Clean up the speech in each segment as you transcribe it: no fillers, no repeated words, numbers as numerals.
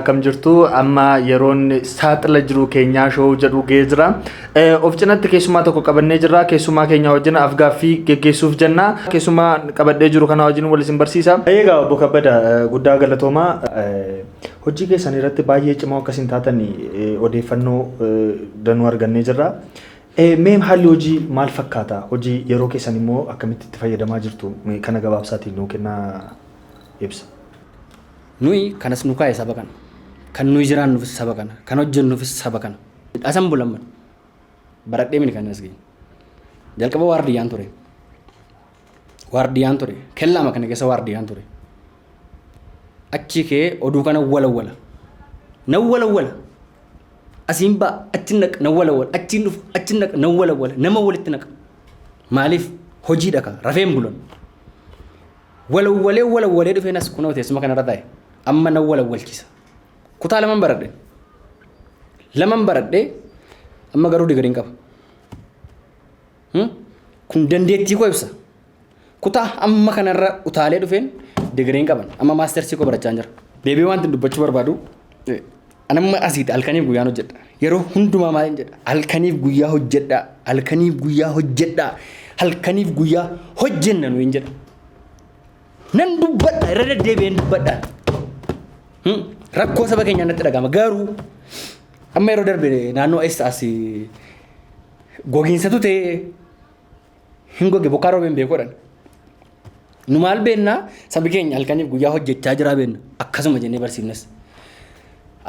akkam jirtu amma yeroon saaxila jiru keenyaa shoo jedhu geejira of cinatti keessumaa tokko qabannee jirra keessumaa keenya wajjin afgaaffii geggeessuuf jenna keessumaa qabadhee jiru kana wajjin wal isin barsiisa. Eegaa obbo Kabbada guddaa galatoomaa hojii keessan irratti baay'ee cimoo akkasiin taatan odeeffannoo danuu argannee jirra. Mee haalli hojii maal fakkaata? Hojii yeroo keessan immoo akkamitti itti fayyadamaa jirtu? Kana gabaabsaatiin nuu kennaa ibsa. Nui kanas nukaa saba kana kan nuyi jiraannuufis saba kana kan hojjennuufis saba kana asan bulamman baradhee mini kan asgee jalqaba waardiyaan ture kellaama kana keessa waardiyaan ture achi kee oduu kana wala asiin ba achin naq na wala achin dhuf achin naq na wala nama walitti naq maaliif hojii dhaka rafeen bulan wala dhufeenas kunoo teessuma kana irra taa'e amma na walchisa kutaa laman baradhe amma garuu digriin qaba kun dandeettii koo ibsa kutaa amma kanarra utaalee dhufeen digriin qaban amma maastersii koo barachaa jira deebii wanti dubbachuu barbaadu anamma asiiti halkaniif guyyaan hojjedha yeroo hundumaa maalin jedha halkaniif guyyaa hojjenna nuyin jedha nan dubbadha irra deddeebi'een dubbadha rakkoo saba keenyaa natti dhagama garuu amma yeroo darbe naannoo eessaas gogiinsatu ta'e hin goge bokkaa roobeen beekoodhaan nu maal beennaa sabi keenya halkaniif guyyaa hojjechaa jira beenna akkasuma jennee barsiifnes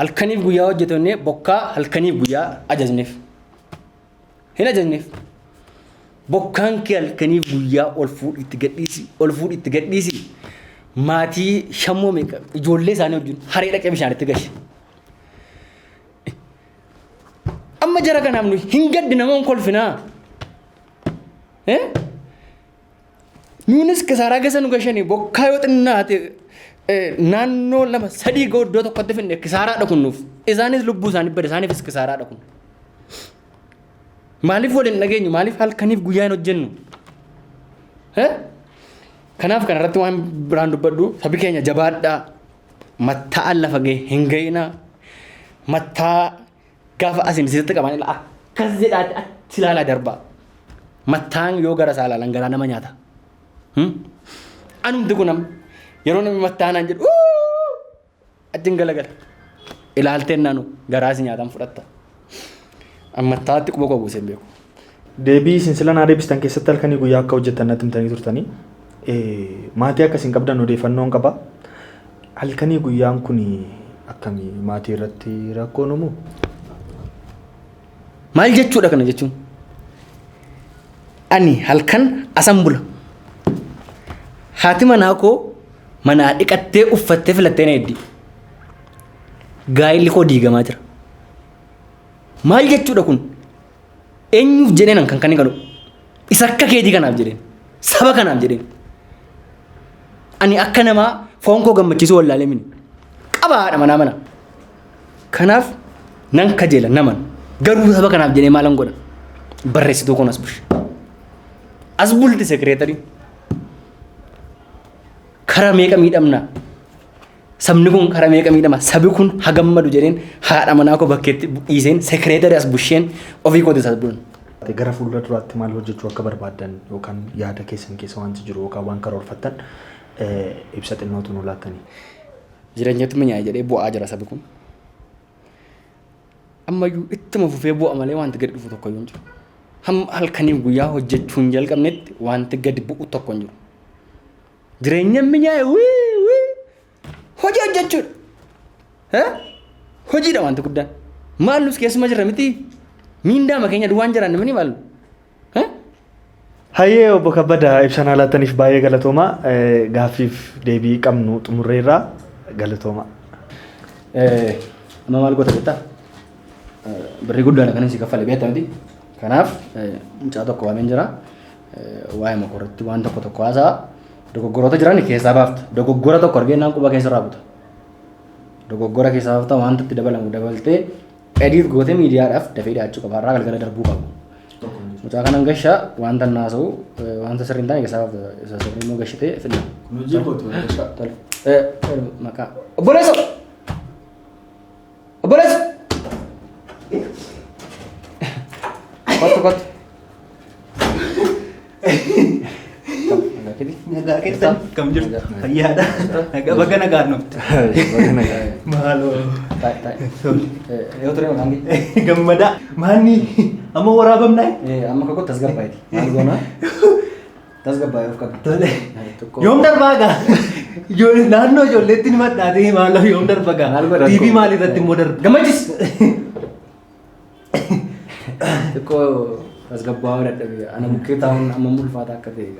halkaniif guyyaa hojjetannee bokkaa halkaniif guyyaa ajajneef hin ajajneef bokkaan kee halkaniif guyyaa ol fuudhitti gadhiisi maatii shammoo meeqa ijoollee isaanii wajjin haree dhaqee bishaanitti gashe amma jara kanaaf nu hin gaddi namoon kolfinaa nuunis kisaaraa keessa nu gashanii bokkaa yoo xinnaate naannoo lama sadii iddoo tokkotti finne kisaaraa dhakunnuuf isaanis lubbuu isaanii bade isaaniifis kisaaraa dhakun maaliif waliin dhageenyu maaliif halkaniif guyyaa hin hojjennu kanaaf kanarratti waan biraan dubbadhu sabi keenya jabaadhaa mattaan lafa ga'e hin ga'inaa mattaa gaafa asin sitti qaban akkas jedhaatti achi ilaalaa darbaa mattaan yoo gara isaa ilaalan garaa nama nyaata anumti kunam yeroo namni mattaanaan jedhu achiin galagala ilaalteen naanu garaasi nyaatan fudhatta ammattaatti quba qabu iseen beeku. Deebii sinsilan adeebistan keessatti halkanii guyyaa akka hojjettan natti himtanii turtanii maatii akkasiin qabdan odeeffannoon qaba. Halkanii guyyaan kun akkamii maatii irratti rakkoo numu? Maal jechuudha kana jechuun? Ani halkan asan bula. Haati manaa koo manaa dhiqattee uffattee filattee na heddi. Gaa'illi koo diigamaa jira. Maal jechuudha kun? Eenyuuf jedheen kan inni qabu? Isa akka keetii kanaaf jedheen. Saba kanaaf jedheen. Ani akka namaa foon koo gammachiisuu wallaalee mini. Qabaadha mana. Kanaaf nan kajeela naman. Garuu saba kanaaf jedhee maalan godha? Barreessituu kun as bulche. As bulti sekireetarii. Karaa meeqa miidhamna? Sabni kun karaa meeqa miidhama? Sabi kun hagammadu jedheen haadha manaa koo bakkeetti dhiiseen sekireetarii as busheen ofii kootis as bulan. Gara fuuldura duraatti maal hojjechuu akka barbaadan yookaan yaada keessan keessa wanti jiru yookaan waan karoorfattan ibsa xinnootu nu laattanii. Jireenyatti minyaa'e jedhee bu'aa jira sabi kun. Ammayyuu ittuma fufee bu'a malee wanti gadi dhufu tokko hin jiru. Hamma halkaniif guyyaa hojjechuun jalqabnetti wanti gadi bu'u tokko hin jiru. Jireenya minyaa'e hojii hojjechuudha. Hojiidha wanti guddaan. Maal nus keessuma jirra miti? Miindaa keenya duwwaan jiraan namni maalu? Hayyee obbo Kabbada ibsa laattaniif baay'ee galatooma. Gaaffiif deebii qabnu xumurreerra galatooma. Amma maal goota jettaa? Birrii guddaadha kan inni kaffale beektaa miti. Kanaaf mucaa tokko waameen jira. Waa'ee makorratti waan tokko haasaa dogoggoroota jiran keessaa baafta. Dogoggora tokko argeenaan quba keessa raabuta. Dogoggora keessaa baafta wanta itti dabalamu dabaltee edit gootee miidiyaadhaaf dafee dhiyaachuu qaba. Har'aa galgala darbuu qabu. Mucaa kanan gashaa wanta naasa'u wanta sirrii hin taane keessaa baafta. Isa sirrii immoo gashitee fidna. Kun hojii gootu gashaa. Maqaa obboleessoo! kot. Nagaa keessan kam jirtu? Fayyaadha. Nagaa baga nagaan nuti. Maaloo. Yoo ture maangi. Gammada. Maanni amma waraabamnaa? Amma kakoo tasgabbaa'eeti. Maal goona? Tasgabbaa'ee of qabdi. Tole. Yoom darbaa gaa? Naannoo ijoolleetti ni madhaatee maaloo yoom darba gaa? TV maalirratti immoo darba? Gammachis. Xiqqoo tasgabbaa'uu dadhabee ana bukkee taa'uun amma ulfaata akka ta'e.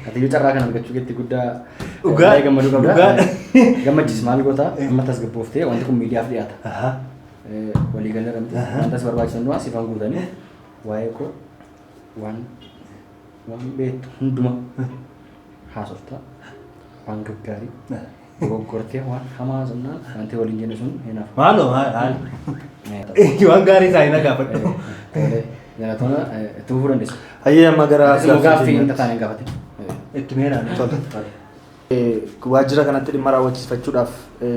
Ati yoo carraa kan argachuu keetti guddaa gammaduu qabda. Gammachis maal goota amma tasgabbooftee wanti kun miidiyaaf dhiyaata. Walii galee ramte wantas barbaachisan du'a sifaan guutanii waa'ee koo waan beektu hunduma haasoftaa waan gaggaarii dogoggortee waan hamaa sonnaan wanti waliin jenne sun hinaaf. Maaloo waan gaarii isaa hin gaafadhu. Jalatona itti fufuu dandeessu. Hayyee amma gara gaaffii hin taane gaafate. Itti meeraan. Waajjira kanatti dhimma raawwachiifachuudhaaf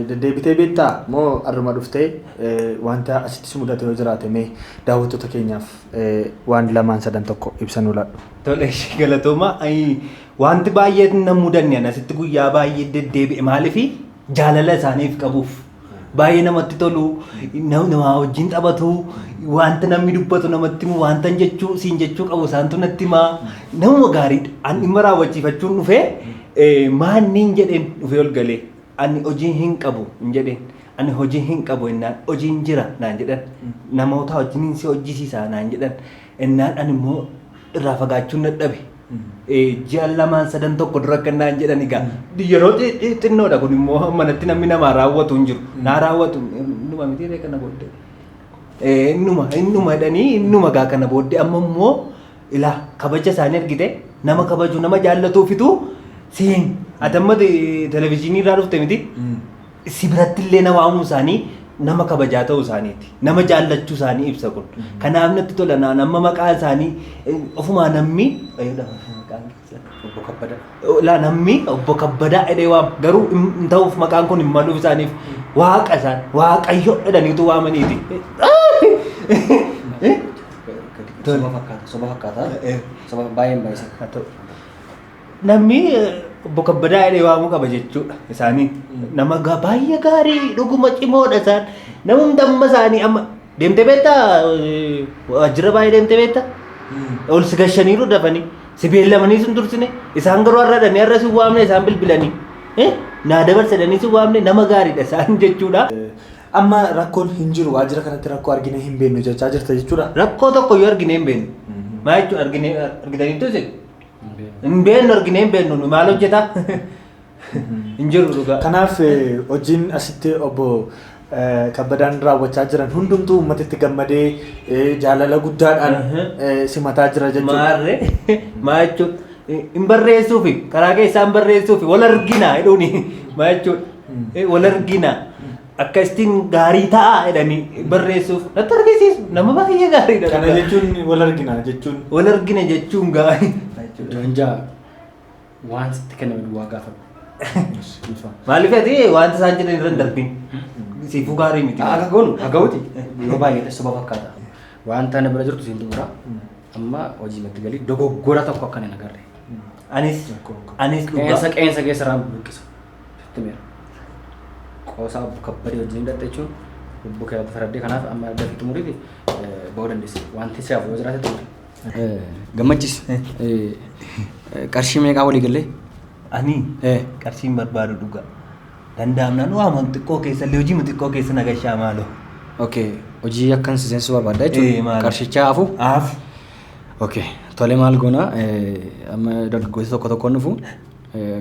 deddeebitee beektaa moo arruma dhuftee wanta asitti si mudate yoo jiraate mee daawwattoota keenyaaf waan lamaan sadan tokko ibsanuu laadhu. Tole galatooma wanti baay'ee na mudanne asitti guyyaa baay'ee deddeebi'e maaliifi jaalala isaaniif qabuuf baay'ee namatti tolu nama wajjin taphatu wanta namni dubbatu namatti himu wanta jechuu siin jechuu qabu isaantu natti himaa nama gaariidha. Ani dhimma raawwachiifachuun dhufee maanniin jedheen dhufee ol galee ani hojii hin qabu hin jedheen ani hojii hin qabu innaan hojiin jira naan jedhan namoota wajjin si hojjisiisa naan jedhan innaan ani immoo irraa fagaachuun dadhabe. Ji'a lamaan sadan tokko dura akka naan jedhan egaa yeroo xinnoodha kun immoo manatti namni namaa raawwatu hin jiru naa raawwatu innuma miti kana booddee innuma jedhanii innuma gaa kana booddee amma immoo ilaa kabaja isaanii argite nama kabaju nama jaallatuufitu siin atamma televizyiinii irraa dhufte miti si biratti illee nama waamuu isaanii nama kabajaa ta'uu isaaniiti nama jaallachuu isaanii ibsa kun kanaaf natti tola nama maqaa isaanii ofumaa namni Obbo Kabbada. laa namni obbo Kabbadaa jedhee waam garuu hin ta'uuf maqaan kun hin maluuf isaaniif waaqa isaan waaqayyo jedhaniitu waamaniiti. Soba fakkaata. Soba baay'een baay'isa. Namni obbo Kabbadaa jedhee waamuu qaba jechuudha isaanii nama baay'ee gaarii dhuguma cimoodha isaan nama hundamma isaanii amma deemtee beektaa waajjira baay'ee deemtee beektaa ol si gashaniiru dafanii si beellamanii sun tursine isaan garuu har'aadhanii har'a si waamne isaan bilbilanii naa dabarsadanii si waamne nama gaariidha isaan jechuudha. Amma rakkoon hin jiru waajjira kanatti rakkoo argine hin beeknu jechaa jirta jechuudha. Rakkoo tokko yoo argine hin beeknu maa jechuudha argitaniitu isin hin beeknu argine hin beeknu maal hojjetaa hin jiru dhugaa. Kanaaf hojiin asitti obbo Kabbadaan raawwachaa jiran hundumtuu uummatitti gammadee jaalala guddaadhaan simataa jira jechuudha. Maarree maa jechuudha hin barreessuufi karaa keessaan barreessuufi wal argina jedhuuni maa jechuudha wal argina akka istiin gaarii ta'a jedhanii barreessuuf natti argisiisu nama baay'ee gaariidha. Kana jechuun wal argina jechuun. Wal argina jechuun gaarii. Doonjaa waan sitti kenname duwwaa gaafadhu. Maaliif ati wanta isaan jedhan irra hin darbin siifuu gaarii miti. Akka goonu haga'uuti yoo baay'ee soba fakkaata. Wanta na bira jirtu siin xumura amma hojii matti galii dogoggora tokko akka hin agarre. Anis dhugaa. Qeensa keessa irraa buqqisa. Sitti meera. Qoosaa obbo Kabbadee wajjin hidhatte jechuun obbo Kabbadee faraddee kanaaf amma adda fi xumuriiti ba'uu dandeessi. Wanti siyaaf yoo jiraate xumure. Gammachis qarshii meeqaa walii gallee? Ani qarshiin barbaadu dhugaa. Danda'amnaan waaman xiqqoo keessa illee hojii xiqqoo keessa nagashaa maaloo. Okay, hojii akkan seensu barbaadda jechuudha. Qarshicha hafu? Hafu. Okay, tole maal goona amma dargaggooti tokko tokkoon dhufu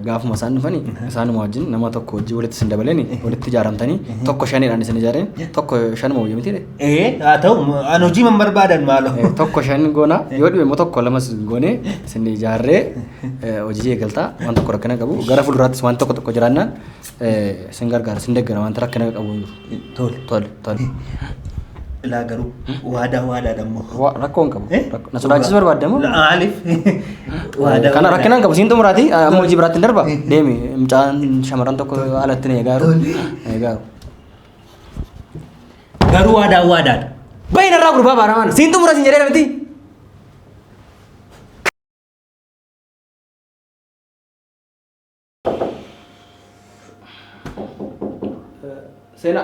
gaafuma isaan dhufanii isaanuma wajjin nama tokko hojii walitti isin dabalanii walitti ijaaramtanii tokko shaniidhaan isin ijaareen tokko shanuma hojii miti haa ta'u an hojii man barbaadan maaloo. Tokko shan goona yoo dhibe immoo tokko lamas goonee isin ijaarree hojii eegaltaa waan tokko rakkina qabu gara fuulduraattis waan tokko tokko jiraannaan isin gargaara isin deeggara wanta rakkina qabu tole tole. Ilaa garuu waadaa dammoo. Rakkoon qabu. Na sodaachisu barbaaddamu. Maaliif? Kana rakkinaan qabu siin xumuraati amma hojii biraatti hin darba deemi mucaan shamarran tokko alatti na eegaaru. Garuu waadaadha. Baay'ina irraa gurbaa baaramaan siin xumura siin jedhee miti. Sena.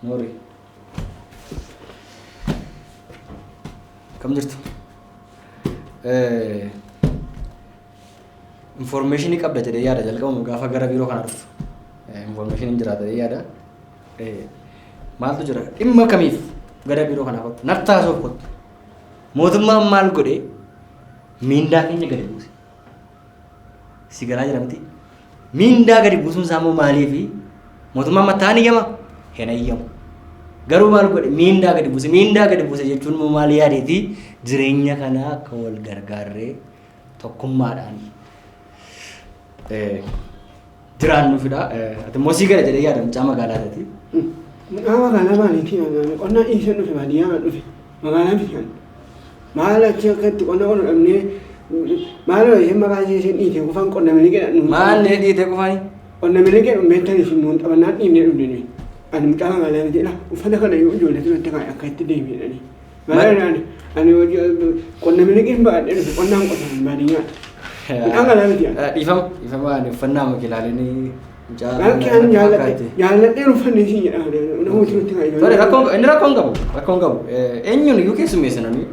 Nori. Kam jirtu? Information qabda jedhee yaada jalqabamu gaafa gara biiroo kana dhuftu. Information hin jiraata jedhee yaada. Maaltu jira? Dhimma kamiif gara biiroo kana kottu? Nartaa soof kottu. Mootummaan maal godhee miindaa keenya gadi buuse? Si galaa jira miti. Miindaa gadi buusuun isaa immoo maaliifi? Mootummaan mataa ni gama? Hin ayyamu. Garuu maal godhe miindaa gadi buuse jechuun immoo maal yaadeeti jireenya kanaa akka wal gargaarree tokkummaadhaan jiraannuufidha. Ati immoo sii gala jedhee yaada mucaa magaalaati. Magaalaa maaliiti? Qonnaa dhiisee dhufe baadiyyaa dhufe magaalaa miti. Maal achi akkatti qonna dhabnee maal isheen maqaa ishee dhiitee kufaan qonna milee jedhan. Maal nee dhiitee kufaani? Qonna milee jedhan meeshaan isin nuun qabannaan dhiibnee dhufne. Ani mucaa magaalaa miti jedha uffata kana yoo ijoolleetu natti kan akka itti deebi'edhani. Maal ani qonna milee qin baadhee dhufe qonnaan qotan baadiyyaa. Magaalaa miti. Dhiifama ani uffannaa makilaalee Kan jaalladhee uffanne si jedha namooti nutti kan inni rakkoon qabu eenyuun iyyuu keessummeessananii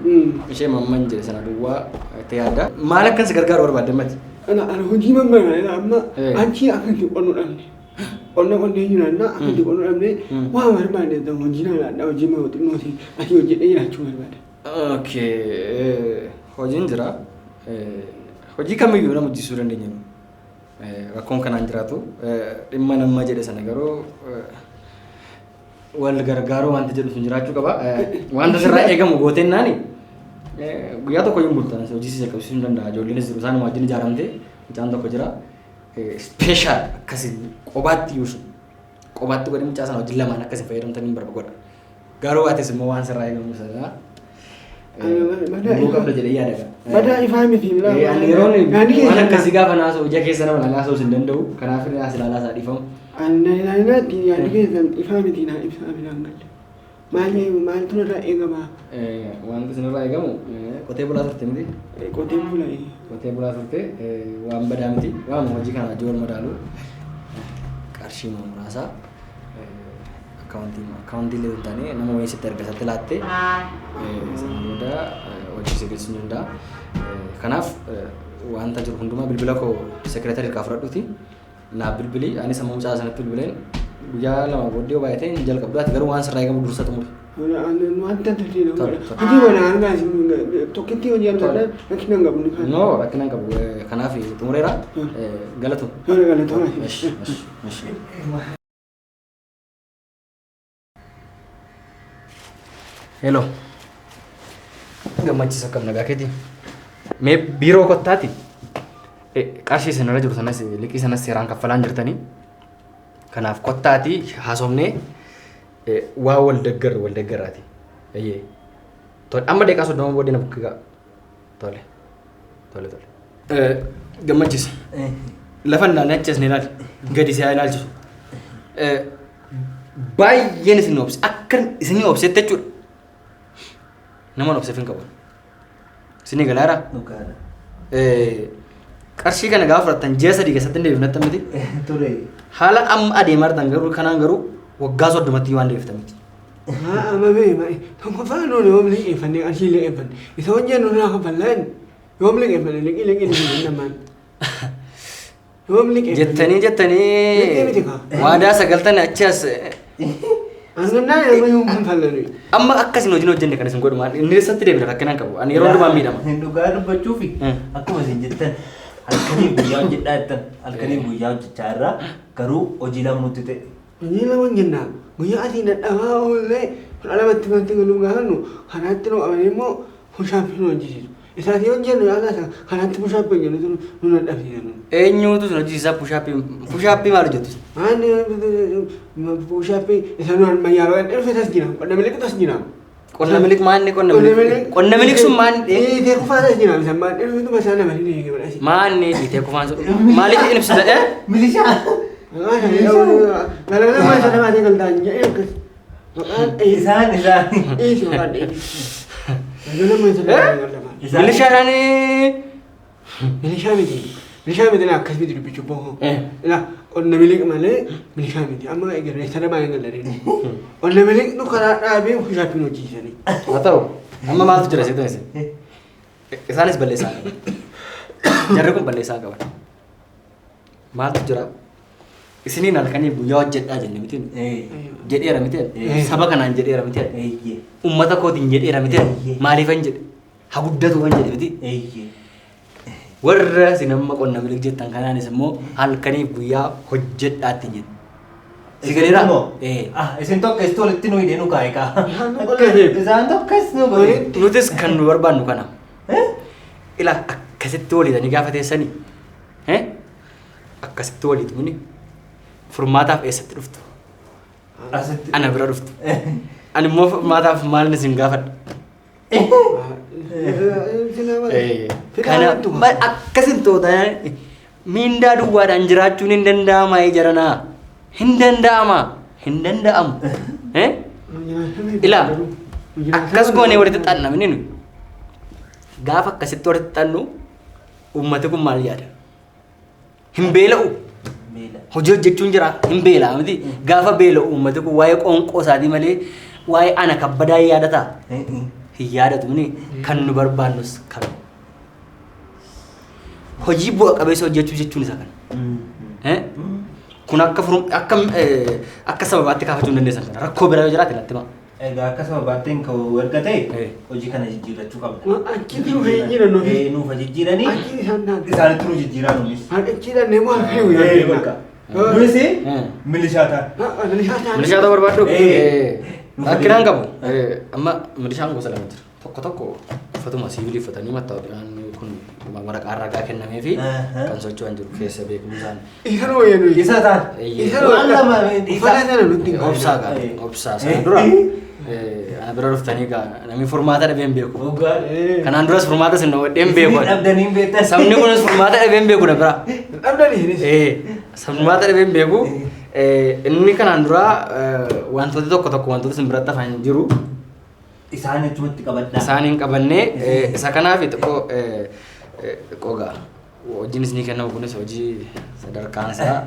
ishee mamman jedhe sana duwwaa itti yaadda maal akkan si gargaaru barbaadde mati? Ana hojii mamman amma achi akkanti qonnuu dhabne qonnee jiraannaa akkanti qonnuu dhabne waa barbaadde hojii naannaa hojii mootummooti asii hojjedhee jiraachuu barbaada. Hojiin jira hojii kamiyyuu nama hojjisuu dandeenya. Rakkoon kanaan jiraatu dhimma nama jedhe sana garuu wal gargaaruu wanta jedhu sun jiraachuu qaba. Wanta sirraa eegamu gootennaani guyyaa tokko hin bultan hojii si jalqabsiisuu hin danda'a. Ijoolleen jiru isaan wajjin ijaaramtee mucaan tokko jira speeshaal akkasii qobaatti yuusu qobaatti godhe mucaa sana wajjin lamaan akkasii fayyadamtanii hin barbaadha. Garuu atis immoo waan sirraa eegamu sana Bukan udah jadi iya ada kan? Pada ifahami tim lah. Mana kasih gak pernah so jaga sana mana nggak so sendendo karena akhirnya hasil ala saat ifam. Anda ti ya dikit ifahami tina ifahami langgal. Mali tu nara ega ma. Wan tu nara ega mu. Kote bola surte mesti. Kote bola surte. Wan badam ti. Wan mau jika nak jual modalu. Karshi mau merasa. Accounting le utane nama wajib terbiasa terlatih semudah wajib segala senyunda kanaf wanta juru hunduma bilbila ko sekretari kafrat uti na bilbili ani sama mucaa sana bilbilen guyyaa lama booddee baay'atee jalqabdaati garuu waan sirraa eegamu dursa tumure. Wanta tadi hojii mana argaa tokkitti hojii ammaa rakkina hin qabu. No rakkina hin qabu kanaaf tumureera galatu. Galatu. Hello. Gammachiisa akkam nagaa keeti. Mee biiroo kottaati. Qarshii isinirra jiru sanas liqii sanas seeraan kaffalaan jirtanii. Kanaaf kottaati haasofnee waa wal deggaraati. Eeyyee. Tole amma deeqaa 30 booddee na bukkigaa. Tole. Gammachiisa. Lafa ilaalee achas ni ilaali. Gadi siyaa ilaalchisu. Baay'een isin obse akkan isin obsetti jechuudha. Nama obseef hin qabu. Isinii galaara? Dhugaadha. Qarshii kana gaafa fudhattan ji'a 3 keessatti hin deebifnetta miti. Ture. Haala amma adeemaa jirtan garuu kanaan garuu waggaa 30tti waan deebiftan miti. Amma mee tokko faana yoom liqeeffannee qarshii liqeeffanne isa hojjennu naa kafallaan yoom liqeeffanne liqii namaan. Yoom liqeeffanne. Jettanii waadaa 9 achi as. Anganaa nama yoom kafallan. Amma akkasin hojiin hojjenne kan isin godhu maal inni eessatti deebina rakkinaan qabu ani yeroo hundumaa miidhama. Dhugaa dubbachuufi akkuma isin jettan halkanii guyyaa hojjedhaa jettan halkanii guyyaa hojjechaa irraa garuu hojii lama nutti ta'e. Hojii lama jennaan guyyaa asii dadhabaa oollee kudha lamatti banti galuu gaafannu kanaatti nu qaban immoo pushaappii nu hojjisiisu. Isaati hojjennu yaakaasa kanaatti pushaappii hojjennutu nu dadhabsiisan. Eenyuutu sun hojii isaa pushaappii maal hojjettu? Pushaappii isa nu ammayyaa baqan dhufe tas jira qonna miliqu tas jira. Qonna milik maanni qonna milik sun maanni dhiitee kufaa tas jira misan maanni dhufeetuma isaa nama hin eege badhaasi. Maanni dhiitee kufaan sun maaliif hin ibsita Milishaa. Galgala maa isa namaatee galtaan jedhee akkas. Isaan. Maqaan galgala maa isa namaatee galtaan. Milishaadhaan Milishaa miti. Milishaa miti na akkas miti dubbichu boho. Ila onna milik malee milishaa miti. Amma egeree sana baay'ee galadhee. Onna milik nu karaa dhaabee ofishaatti nu hojjiisanii. Haa ta'u amma maaltu jira seetu isin? Isaanis balleessaa qaban. Jarri kun balleessaa qaban. Maaltu jira? Isiniin halkanii guyyaa hojjedhaa jenne mitiin. Jedheera mitiin. Saba kanaan jedheera mitiin. Uummata kootiin jedheera mitiin. Maaliifan jedhe? Haa guddatu kan jedhe mitiin. Warra isin amma qonna milik jettan kanaanis immoo halkanii guyyaa hojjedhaatti jedhe. Sigaleera? Isin tokko walitti nu hidhee nu kaa'e kaa. Isaan tokkos nu godhe. Nutis kan nu barbaannu kana. Ila akkasitti waliidha gaafa teessanii. Akkasitti waliitu mini furmaataaf eessatti dhuftu? Ana bira dhuftu. Ani immoo furmaataaf maalin isin gaafadha? Kana akkasin toota miindaa duwwaadhaan jiraachuun hin danda'amaa jaranaa. Hin danda'ama. Hin danda'amu. Ila akkas goonee walitti xannamni nu. Gaafa akkasitti walitti xannu uummati kun maal yaada? Hin beela'u. Hojii hojjechuun jira hin beelaa miti. Gaafa beela'u uummati kun waa'ee qoonqoo isaatii malee waa'ee ana kabbadaa hin yaadataa? Hin yaadatu mini kan nu barbaannus kan. Hojii bu'a qabeessa hojjechuu jechuun isa kana. Kun akka sababaatti kaafachuu hin dandeessan kana. Rakkoo biraa yoo jiraate natti himaa. Egaa akka sababaatti erga ta'e hojii kana jijjiirrachuu qabna. Achitti nuuf jijjiiran nuuf. Nuuf jijjiiranii isaanitti nu jijjiiran nunis. Achiidhaan neemoo halkanii guyyaa bakka. Nunis milishaa ta'a. Milishaa ta'uu barbaaddu? Akkinaan qabu. Amma milishaan gosa lama jira. Tokko uffatuma sibiilii uffatanii mattaa'uudhaan kun waraqaa ragaa kennamee fi kan socho'an jiru keessa beekumsa isaan. Isa nuu yennuu. Isa ta'a. Waan lama uffata sana nutti. Obsaa gaa. Obsaa sana dura. Ana bira dhuftanii gaa namni furmaata dhabee hin beeku. Kanaan duras furmaata sin dhabee hin beeku. Dhabdanii hin beektan. Sabni kunis furmaata dhabee hin beeku na bira. Dhabdanii. Furmaata dhabee hin beeku. Inni kanaan dura wantoota tokko wantoota sin biratti hafan jiru. Isaan achumatti qabadhaa. Isaan hin qabannee isa kanaaf xiqqoo gaa hojiinis ni kennamu kunis hojii sadarkaan isaa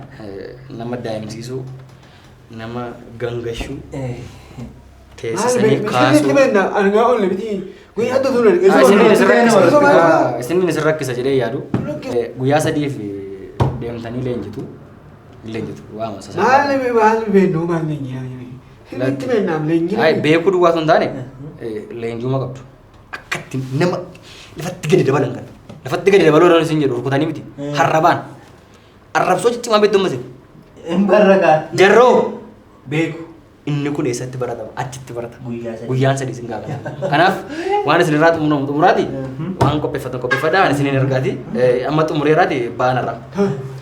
nama daa'imsiisuu nama gangashuu teessisanii kaasuu. Argaa oolle biti guyyaa tutuun isin isin rakkisa jedhee yaadu guyyaa sadiif deemtanii leenjitu waama sasa. Maal beeknu maal leenjiyaa itti beeknaam leenjiyaa. Beekuu duwwaatu hin taane leenjuma qabdu. Akkatti nama lafatti gadi dabalan kan. Lafatti gadi dabaluu isin jedhu rukutanii miti. Harrabaan. Arrabsoo ciccimaa beektu ammas. Hin barragaan. Jarroo Beeku. inni kun eessatti baratama? Achitti barata. Guyyaan sadii isin gaafata. Kanaaf waan isin irraa xumuraati waan qopheeffadhaa waan isin ergaati amma xumureeraati baanarra.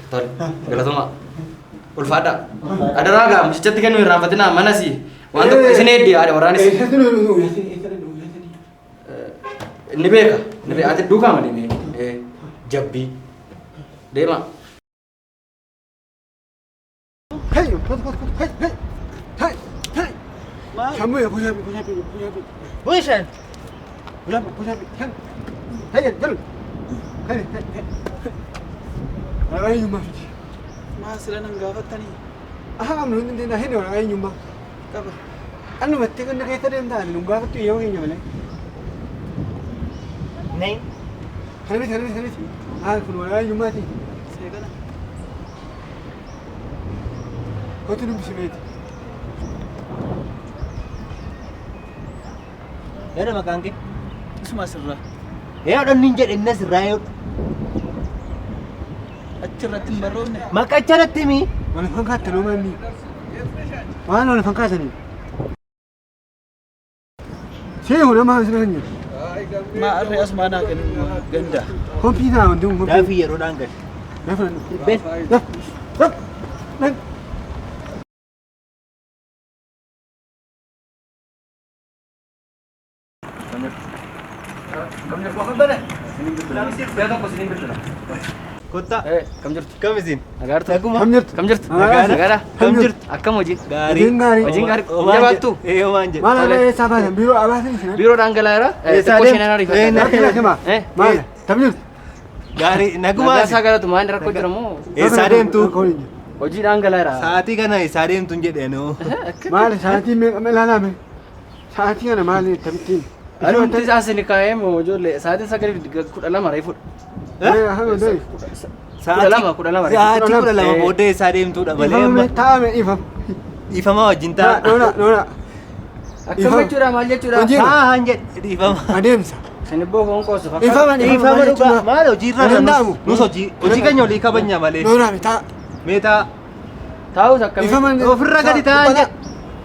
Tole galatoomaa. Ulfaadhaa. Adaraa gaa mishichatti kennuu hin raanfatinaa manasi waan tokko isin heddii haadha waraanis. Ni beeka. Ati duukaa malee jabbii deema. Hey, kamu ya punya. Buisan. Punya. Hey, jalan. Hey. Orang nyuma. Sila nang gawat tani. Kamu nanti dah ini orang nyuma. Kaba. Anu mati kan nak kita dah nung gawat tu yang ini mana? Neng. Habis. Pun orang nyuma ti. Saya kana. Kau tu nunggu sini. Ada makan ke? Semua serah. Ya ada ninja inna sirayot. Achiratin baroon. Maka cara timi. Mana fangkat tu mami. Mana fangkat ni? Saya orang mana sebenarnya? Ma arreas mana kan ganda. Kopi dah undung kopi. Davi ya rodang kan. Dah. Kamjir ko ba na? Beto ko sinin bilto na. Kota. Kamjir. Kamisin. Agarto. Kamjir. Nagara. Kamjir. Akkam hoji. Gari. Hojiin gaarii. Jabaattu. Manje. Mana ada sahabat biro abah ni sana. Biiroo dhangala'aa irra xiqqoo isheen ariifata. Mana? Kamjir. Gaarii Nagaa nagumaa. isaa galatu maal rakkoo jira moo? Eessaa deemtu? Hojiidhaan galaara. Sa'aatii kana eessaa deemtu jedheenoo. Maali sa'aatii meeqa ilaalame? Sa'aatii kana maali taphittiin? Aduunti isaas ni kaa'ee moo ijoollee sa'aatiin 9:12 reefudha. Sa'aatii 12 booddee eessaa deemtuudha malee amma. Taa'ame ifam. Dhiifamaa wajjin ta'a. Noona. Akkam jechuudha maal jechuudha? Hojii. Haan jedhe dhiifama. Adeemsa. Sinibboo foon qoosu Ifama Dhiifama dhugaa. Maal hojiirra Danda'amu. nus hojii keenya olii kabanya malee. Noona taa. Meetaa Taa'us akkamii? Ifama ofirra gadi taa'an jedhe.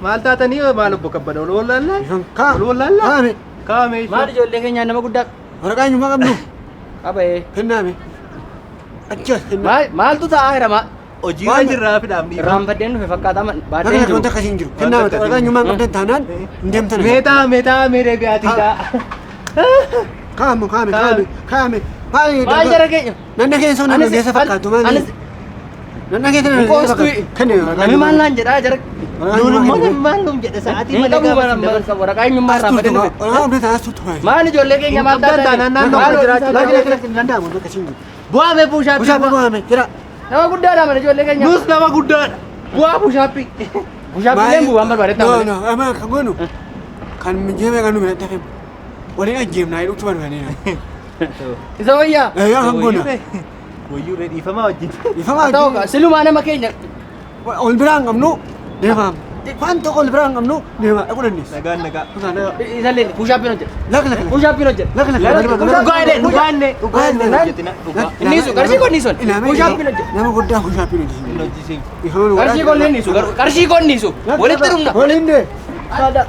Maal taatanii maal obbo Kabbada ol wallaallaa? Ifam kaa. Ol wallaallaa? Kaa'ame. Kaa'ame. Maal ijoollee keenyaan nama guddaa Waraqaa eenyummaa qabdu. qabee. Kennaame. Achi kennaa. Maaltu taa'aa jira maa? Hojiirra jirraa fidhaam dhiifama. Irraanfaddeen dhufe fakkaata baadheen Bakka jiru. wanta akkasiin jiru. Kennaame waraqaa eenyummaa qabdan taanaan hin deemtan. Meetaa meeree biyaatiidha. Kaa'amu. Maal jara keenya? Nanna keessa nama keessa fakkaatu maali? Nanna keessa nama keessa fakkaatu. Kenne Nami maal naan jedhaa jara. Maal nuun jedhe sa'aatii Hin malee qabu gaafa waraqaa eenyummaa irraanfaddeen dhufe. Waraqaa hunda taasisu tumaa. Maal ijoollee keenya maal bu'aame buushaappii. Bushaapii bu'aame jira. Nama guddaadha mana ijoollee keenya. Nus nama guddaadha. Bu'aa buushaappii. Bushaappiileen bu'aan barbaadetta malee. No, ama kan goonu kan mijjeme kan nu bira tafe waliin ajjeemnaa jedhutu barbaadee. Isa wayyaa. Yaa kan goona. Wayyuu dhiifamaa wajjin. Ifamaa Ta'u silumaa nama keenya. ol biraan qabnu deemaam. Waan tokko ol biraan qabnu deemaa dhaquu dandeessa. Nagaa. Isallee bushaappiin hojjeta. Laka. Bushaappiin hojjeta. Inni sun qarshii konni sun. Bushaappiin hojjeta. Nama guddaa bushaappiin hojjeta. Qarshii konni inni sun. Qarshii konni sun. Walitti dhumna. Waliin dee. Aadaa.